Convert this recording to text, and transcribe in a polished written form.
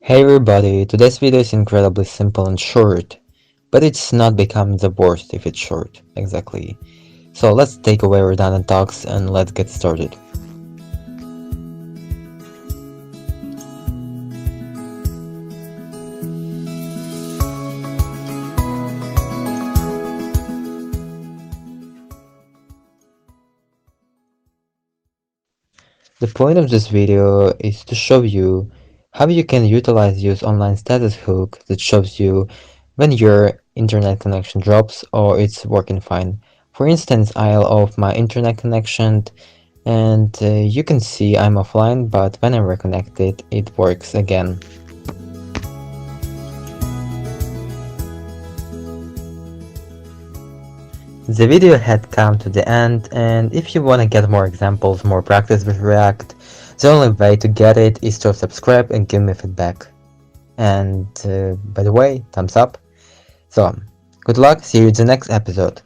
Hey everybody, today's video is incredibly simple and short, but it's not becoming the worst if it's short, exactly. So let's take away redundant talks and let's get started. The point of this video is to show you how you can utilize useOnlineStatus hook that shows you when your internet connection drops or it's working fine. For instance, I'll off my internet connection and you can see I'm offline, but when I reconnect it, it works again. The video had come to the end, and if you wanna get more examples, more practice with React, the only way to get it is to subscribe and give me feedback. And by the way, thumbs up. So, good luck, see you in the next episode.